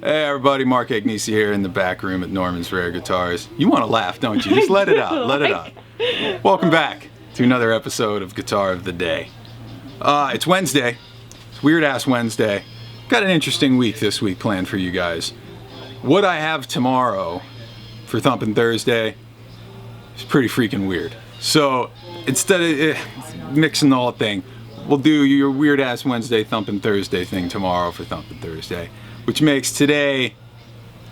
Hey everybody, Mark Agnesi here in the back room at Norman's Rare Guitars. You want to laugh, don't you? Just let it out, let it out. Welcome back to another episode of Guitar of the Day. It's Wednesday. It's Weird Ass Wednesday. Got an interesting week this week planned for you guys. What I have tomorrow for Thumpin' Thursday is pretty freaking weird. So instead of mixing the whole thing, we'll do your Weird Ass Wednesday Thumpin' Thursday thing tomorrow for Thumpin' Thursday, which makes today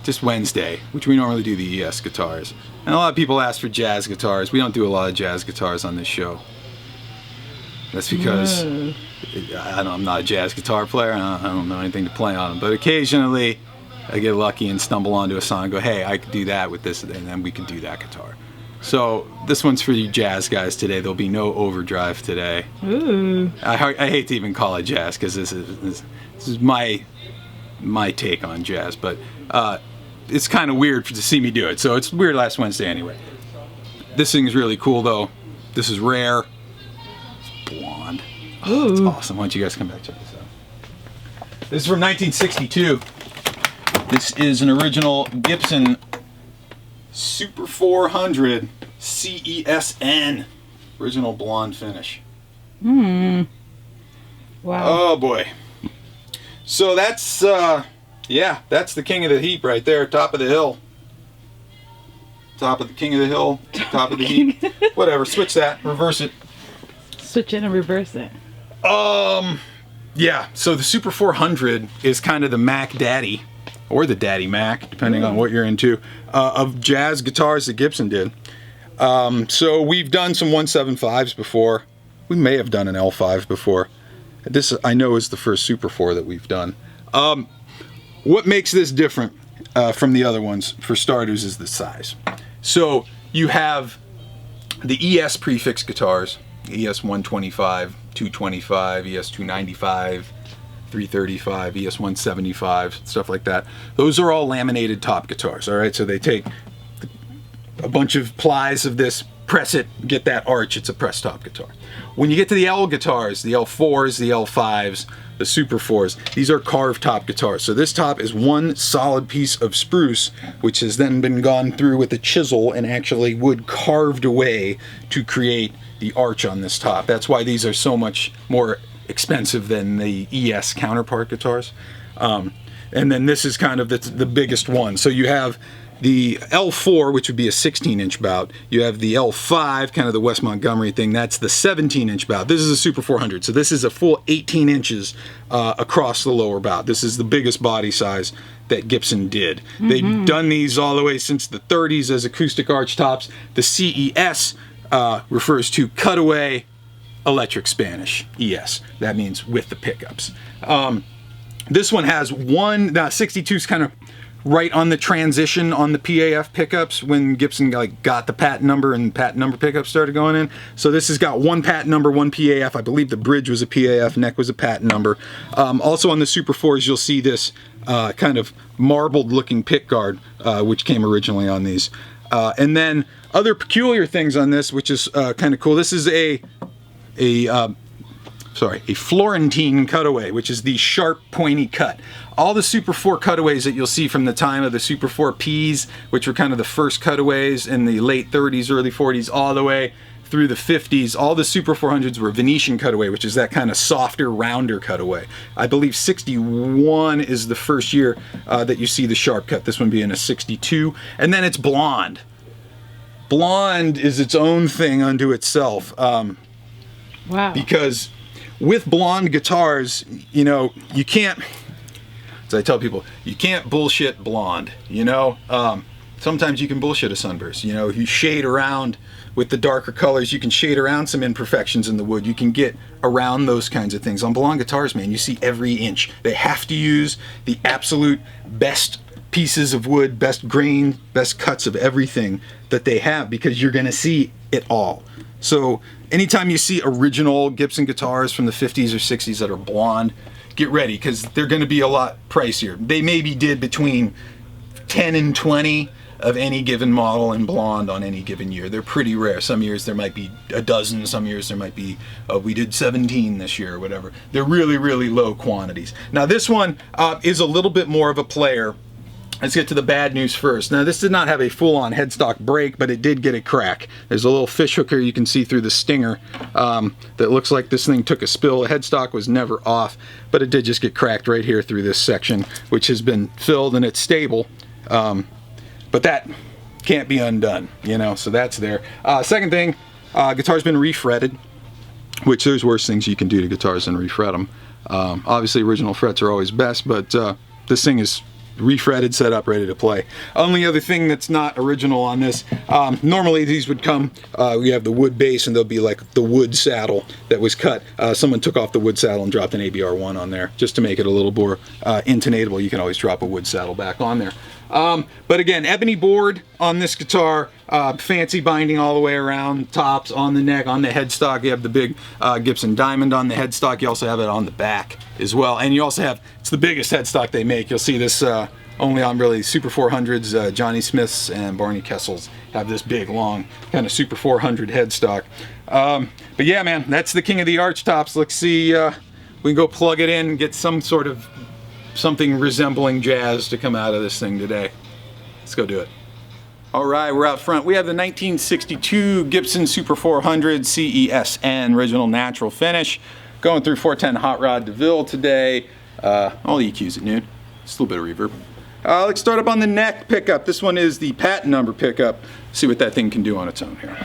just Wednesday, which we normally do the ES guitars. And a lot of people ask for jazz guitars. We don't do a lot of jazz guitars on this show. That's because I'm not a jazz guitar player. I don't know anything to play on them. But occasionally I get lucky and stumble onto a song and go, hey, I could do that with this, and then we can do that guitar. So this one's for you jazz guys today. There'll be no overdrive today. Ooh. I hate to even call it jazz because this is my take on jazz, but it's kind of weird to see me do it. So it's Weird Last Wednesday anyway. This thing's really cool though. This is rare. It's blonde. Oh, it's awesome. Why don't you guys come back check this out? This is from 1962. This is an original Gibson Super 400 CESN. Original blonde finish. Wow. Oh boy. So that's that's the king of the heap right there, top of the hill. Top of the king of the hill, top of the heap. Whatever, switch that, reverse it. Switch it and reverse it. Yeah, so the Super 400 is kind of the Mac Daddy, or the Daddy Mac, depending on what you're into, of jazz guitars that Gibson did. So we've done some 175s before. We may have done an L5 before. This, I know, is the first Super 4 that we've done. What makes this different from the other ones, for starters, is the size. So you have the ES prefix guitars, ES 125, 225, ES 295, 335, ES 175, stuff like that. Those are all laminated top guitars, all right? So they take a bunch of plies of this, press it, get that arch, it's a press top guitar. When you get to the L guitars, the L4s, the L5s, the Super 4s, these are carved top guitars. So this top is one solid piece of spruce, which has then been gone through with a chisel and actually wood carved away to create the arch on this top. That's why these are so much more expensive than the ES counterpart guitars. And then this is kind of the biggest one. So you have the L4, which would be a 16-inch bout. You have the L5, kind of the West Montgomery thing. That's the 17-inch bout. This is a Super 400, so this is a full 18 inches across the lower bout. This is the biggest body size that Gibson did. They've done these all the way since the 30s as acoustic arch tops. The CES refers to Cutaway Electric Spanish, ES. That means with the pickups. This one has one, 62 is kind of right on the transition on the PAF pickups when Gibson got the patent number and patent number pickups started going in. So this has got one patent number, one PAF. I believe the bridge was a PAF, neck was a patent number. Also on the Super 4s, you'll see this kind of marbled looking pick guard, which came originally on these. And then other peculiar things on this, which is kind of cool. This is a Florentine Cutaway, which is the sharp, pointy cut. All the Super 4 cutaways that you'll see from the time of the Super 4 Ps, which were kind of the first cutaways in the late 30s, early 40s, all the way through the 50s, all the Super 400s were Venetian cutaway, which is that kind of softer, rounder cutaway. I believe 61 is the first year that you see the sharp cut, this one being a 62. And then it's blonde. Blonde is its own thing unto itself. Wow. Because with blonde guitars, you know, you can't, as I tell people, you can't bullshit blonde, you know? Sometimes you can bullshit a sunburst, you know, you shade around with the darker colors, you can shade around some imperfections in the wood, you can get around those kinds of things. On blonde guitars, man, you see every inch. They have to use the absolute best pieces of wood, best grain, best cuts of everything that they have, because you're gonna see it all. So anytime you see original Gibson guitars from the 50s or 60s that are blonde, get ready, because they're going to be a lot pricier. They maybe did between 10 and 20 of any given model in blonde on any given year. They're pretty rare. Some years there might be a dozen, some years there might be, we did 17 this year or whatever. They're really, really low quantities. Now this one is a little bit more of a player. Let's get to the bad news first. Now this did not have a full-on headstock break, but it did get a crack. There's a little fish hooker you can see through the stinger that looks like this thing took a spill. The headstock was never off, but it did just get cracked right here through this section, which has been filled and it's stable. But that can't be undone, you know, so that's there. Second thing, guitar's been refretted, which there's worse things you can do to guitars than refret them. Obviously original frets are always best, but this thing is refretted, set up, ready to play. Only other thing that's not original on this, normally these would come, we have the wood base and there'll be like the wood saddle that was cut. Someone took off the wood saddle and dropped an ABR1 on there just to make it a little more intonatable. You can always drop a wood saddle back on there. But again, ebony board on this guitar, fancy binding all the way around, tops, on the neck, on the headstock. You have the big Gibson diamond on the headstock. You also have it on the back as well. And you also have, it's the biggest headstock they make. You'll see this only on really Super 400s, Johnny Smiths and Barney Kessels have this big, long, kind of Super 400 headstock. But yeah, man, that's the king of the arch tops. Let's see, we can go plug it in and get some sort of something resembling jazz to come out of this thing today. Let's go do it. All right, we're out front. We have the 1962 Gibson Super 400 CESN original natural finish. Going through 410 Hot Rod DeVille today. All EQs at noon. Just a little bit of reverb. Let's start up on the neck pickup. This one is the patent number pickup. See what that thing can do on its own here.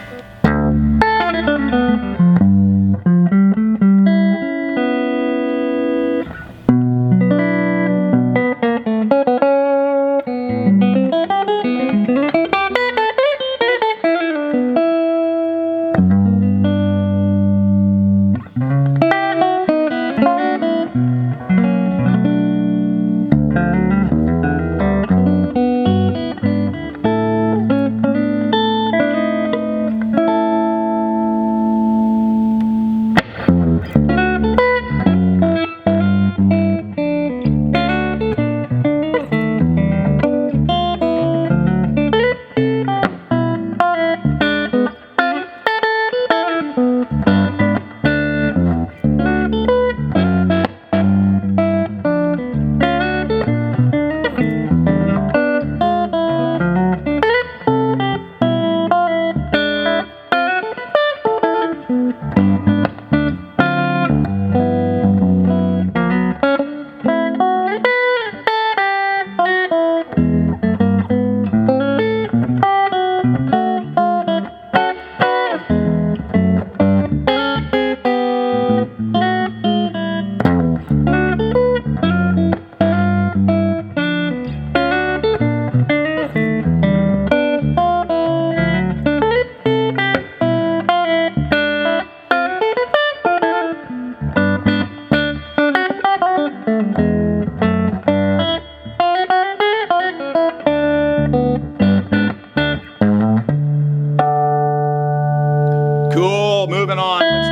Moving on, let's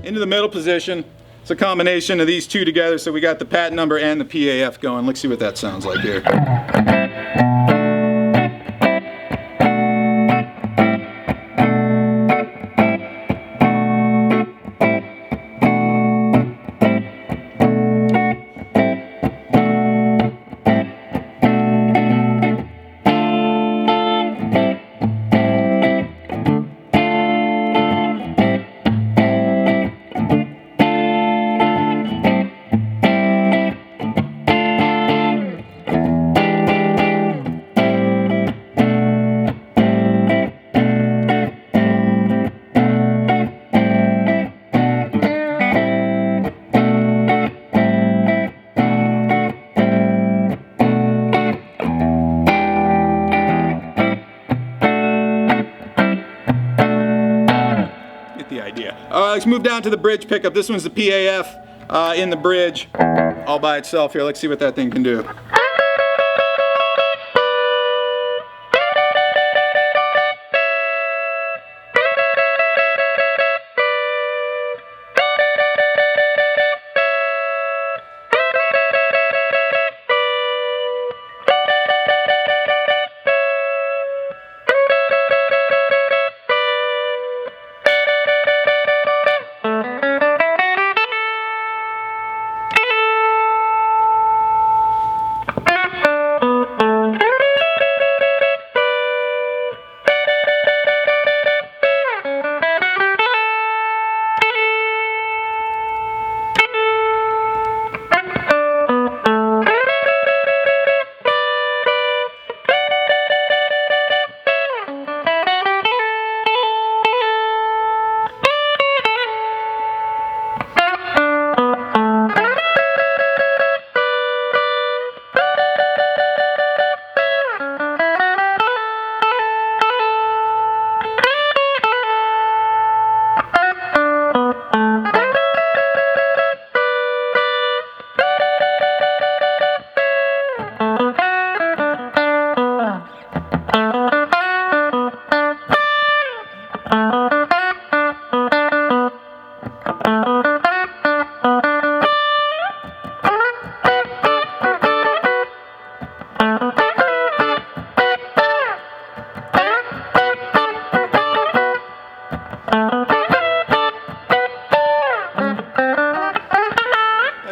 go into the middle position. It's a combination of these two together, so we got the patent number and the PAF going. Let's see what that sounds like here. Let's move down to the bridge pickup. This one's the PAF in the bridge all by itself here. Let's see what that thing can do.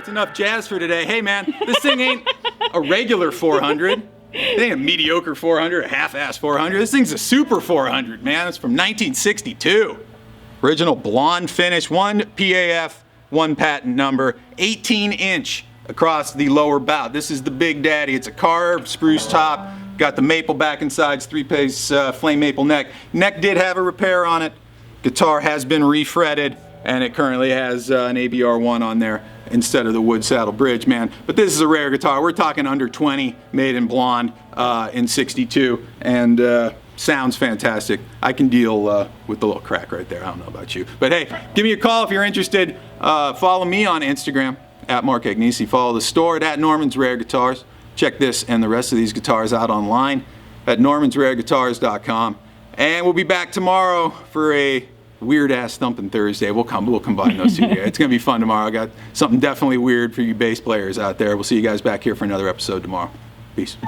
That's enough jazz for today. Hey, man, this thing ain't a regular 400. It ain't a mediocre 400, a half-ass 400. This thing's a super 400, man. It's from 1962. Original blonde finish, one PAF, one patent number, 18-inch across the lower bout. This is the Big Daddy. It's a carved spruce top. Got the maple back and sides, three-piece flame maple neck. Neck did have a repair on it. Guitar has been refretted, and it currently has an ABR1 on there instead of the wood saddle bridge, man. But this is a rare guitar. We're talking under 20, made in blonde in 62, and sounds fantastic. I can deal with the little crack right there. I don't know about you. But hey, give me a call if you're interested. Follow me on Instagram, at Mark Agnesi. Follow the store at Norman's Rare Guitars. Check this and the rest of these guitars out online at normansrareguitars.com. And we'll be back tomorrow for a weird-ass Thumping Thursday. We'll combine those two. It's going to be fun tomorrow. I got something definitely weird for you bass players out there. We'll see you guys back here for another episode tomorrow. Peace.